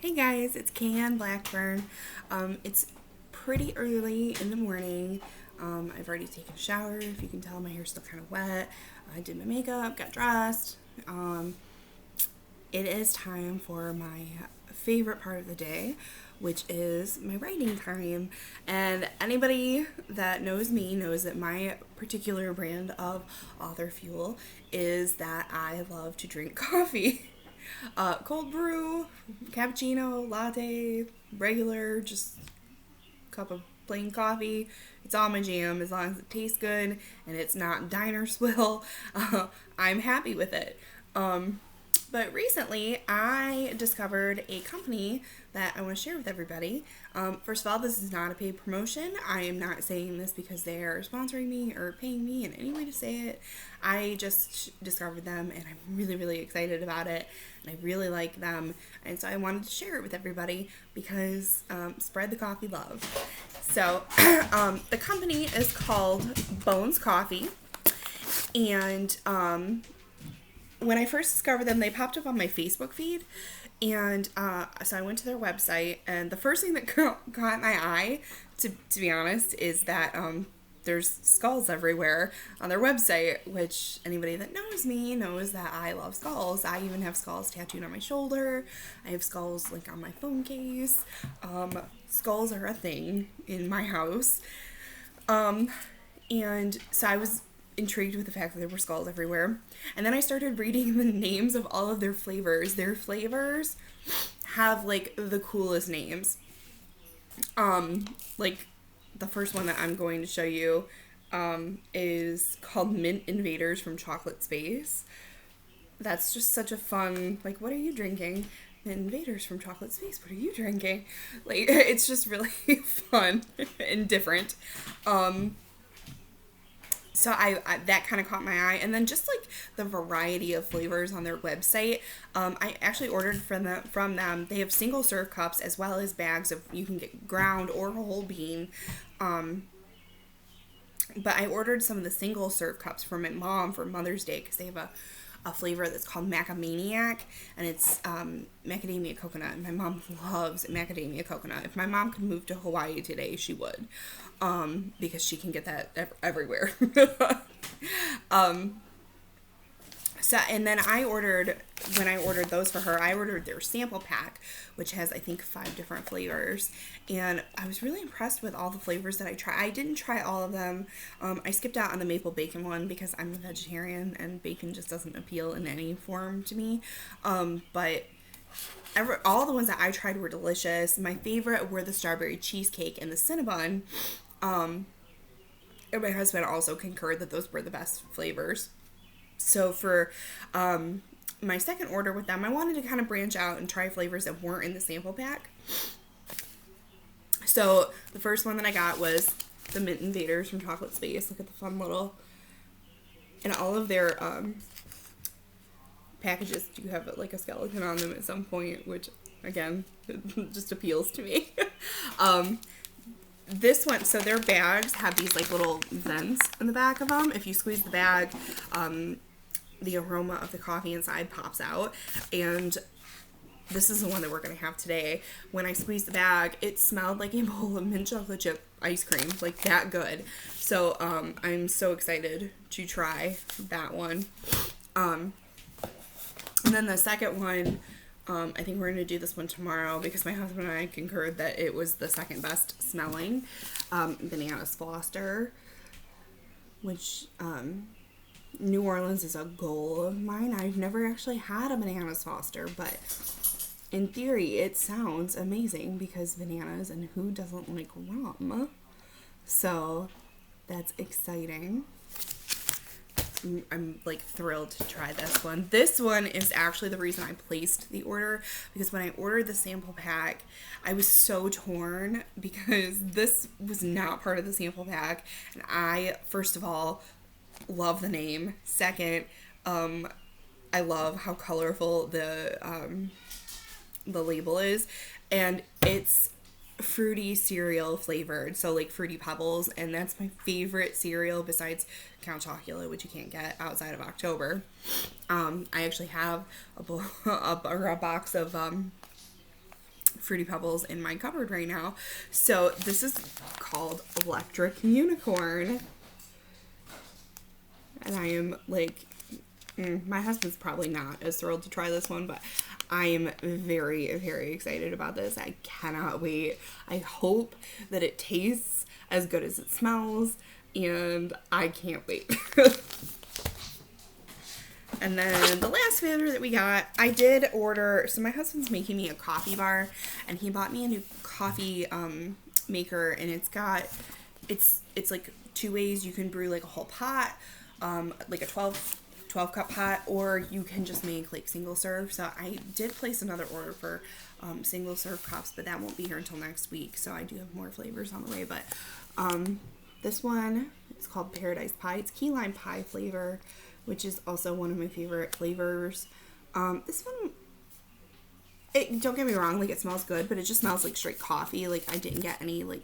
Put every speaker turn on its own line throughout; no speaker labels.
Hey guys, it's Can Blackburn. It's pretty early in the morning. I've already taken a shower. If you can tell, my hair's still kind of wet. I did my makeup, got dressed. It is time for my favorite part of the day, which is my writing time. And anybody that knows me knows that my particular brand of author fuel is that I love to drink coffee. Cold brew, cappuccino, latte, regular, just cup of plain coffee. It's all my jam as long as it tastes good and it's not diner swill. I'm happy with it. But recently, I discovered a company that I want to share with everybody. First of all, this is not a paid promotion. I am not saying this because they are sponsoring me or paying me in any way to say it. I just discovered them and I'm really, really excited about it. And I really like them. And so I wanted to share it with everybody because spread the coffee love. So the company is called Bones Coffee. And when I first discovered them, they popped up on my Facebook feed. And so I went to their website, and the first thing that caught my eye, to be honest, is that there's skulls everywhere on their website, which anybody that knows me knows that I love skulls. I even have skulls tattooed on my shoulder. I have skulls like on my phone case. Skulls are a thing in my house. And so I was intrigued with the fact that there were skulls everywhere. And then I started reading the names of all of their flavors. Their flavors have like the coolest names. Like the first one that I'm going to show you is called Mint Invaders from Chocolate Space. That's just such a fun, like, what are you drinking? Mint Invaders from Chocolate Space, what are you drinking? Like, it's just really fun and different. So I that kind of caught my eye, and then just like the variety of flavors on their website. I actually ordered from them. They have single serve cups as well as bags of, you can get ground or whole bean. But I ordered some of the single serve cups for my mom for Mother's Day because they have a flavor that's called Macamaniac, and it's macadamia coconut. And my mom loves macadamia coconut. If my mom could move to Hawaii today, she would, because she can get that everywhere. So, and then when I ordered those for her, I ordered their sample pack, which has, I think, 5 different flavors. And I was really impressed with all the flavors that I tried. I didn't try all of them. I skipped out on the maple bacon one because I'm a vegetarian and bacon just doesn't appeal in any form to me. But all the ones that I tried were delicious. My favorite were the strawberry cheesecake and the Cinnabon. And my husband also concurred that those were the best flavors. So for my second order with them, I wanted to kind of branch out and try flavors that weren't in the sample pack. So the first one that I got was the Mint Invaders from Chocolate Space. Look at the fun little, and all of their packages do have like a skeleton on them at some point, which again just appeals to me. This one, so their bags have these like little vents in the back of them. If you squeeze the bag, the aroma of the coffee inside pops out. And this is the one that we're going to have today. When I squeezed the bag, it smelled like a bowl of mint chocolate chip ice cream, like that good. So I'm so excited to try that one. And then the second one, I think we're going to do this one tomorrow because my husband and I concurred that it was the second best smelling. Bananas Foster, which New Orleans is a goal of mine. I've never actually had a Bananas Foster, but in theory it sounds amazing because bananas, and who doesn't like rum? So that's exciting. I'm like thrilled to try this one. This one is actually the reason I placed the order, because when I ordered the sample pack, I was so torn because this was not part of the sample pack. And I, first of all, love the name. Second, I love how colorful the label is, and it's fruity cereal flavored, so like Fruity Pebbles, and that's my favorite cereal besides Count Chocula, which you can't get outside of October. I actually have a box of Fruity Pebbles in my cupboard right now. So this is called Electric Unicorn. And I am like, my husband's probably not as thrilled to try this one, but I am very, very excited about this. I cannot wait. I hope that it tastes as good as it smells, and I can't wait. And then the last flavor that we got, I did order, so my husband's making me a coffee bar, and he bought me a new coffee maker, and it's like 2 ways. You can brew like a whole pot, like a 12 cup pot, or you can just make like single serve. So I did place another order for single serve cups, but that won't be here until next week. So I do have more flavors on the way, but this one is called Paradise Pie. It's key lime pie flavor, which is also one of my favorite flavors. This one, don't get me wrong, like it smells good, but it just smells like straight coffee. Like I didn't get any like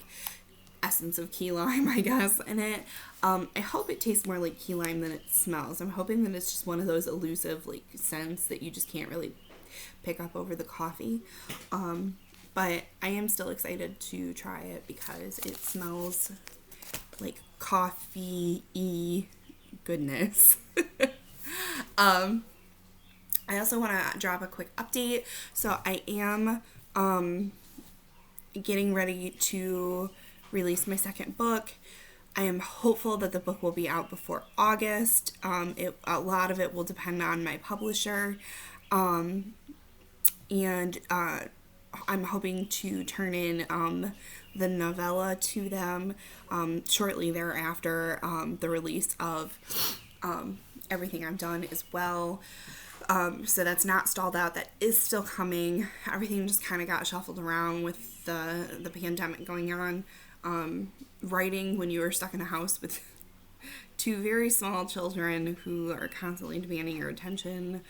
essence of key lime, I guess, in it. I hope it tastes more like key lime than it smells. I'm hoping that it's just one of those elusive like scents that you just can't really pick up over the coffee. But I am still excited to try it because it smells like coffee-y goodness. I also want to drop a quick update. So I am getting ready to release my second book. I am hopeful that the book will be out before August. A lot of it will depend on my publisher. And I'm hoping to turn in the novella to them shortly thereafter, the release of everything I've done as well. So that's not stalled out. That is still coming. Everything just kind of got shuffled around with the pandemic going on. Writing when you are stuck in a house with 2 very small children who are constantly demanding your attention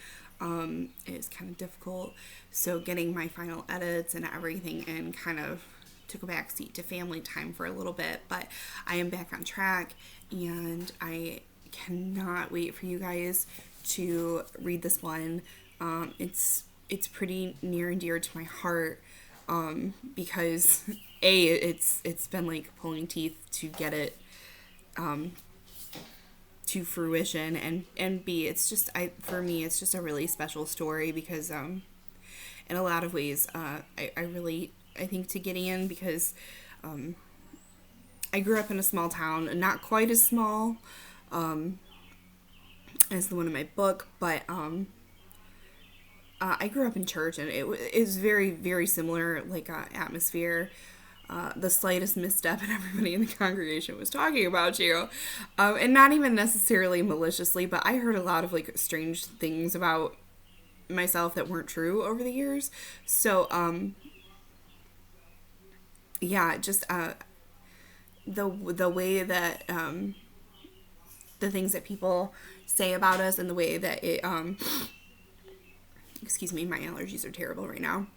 is kind of difficult. So getting my final edits and everything in kind of took a backseat to family time for a little bit, but I am back on track, and I cannot wait for you guys to read this one. It's pretty near and dear to my heart, because it's been like pulling teeth to get it to fruition, and B, it's just for me it's just a really special story because in a lot of ways I relate, I think, to Gideon, because I grew up in a small town, not quite as small as the one in my book, but I grew up in church, and it was very, very similar, like atmosphere. The slightest misstep and everybody in the congregation was talking about you, and not even necessarily maliciously, but I heard a lot of like strange things about myself that weren't true over the years. So yeah, just the way that the things that people say about us, and the way that it excuse me, my allergies are terrible right now.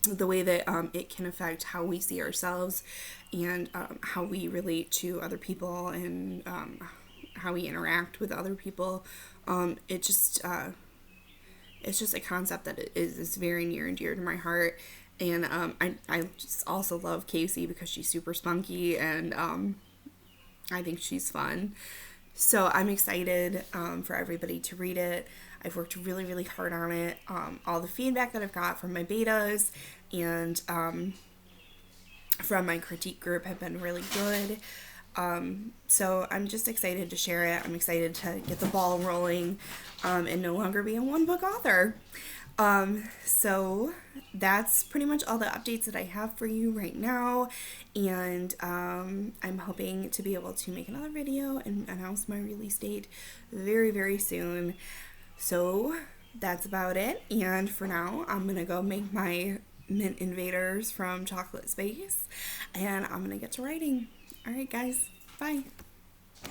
The way that it can affect how we see ourselves, and how we relate to other people, and how we interact with other people. It's just a concept that is very near and dear to my heart. And I just also love Casey because she's super spunky, and I think she's fun. So I'm excited for everybody to read it. I've worked really, really hard on it. All the feedback that I've got from my betas and from my critique group have been really good. So I'm just excited to share it. I'm excited to get the ball rolling and no longer be a one-book author. So that's pretty much all the updates that I have for you right now, and I'm hoping to be able to make another video and announce my release date very, very soon. So that's about it, and for now I'm gonna go make my mint invaders from Chocolate Space, and I'm gonna get to writing. Alright guys, bye.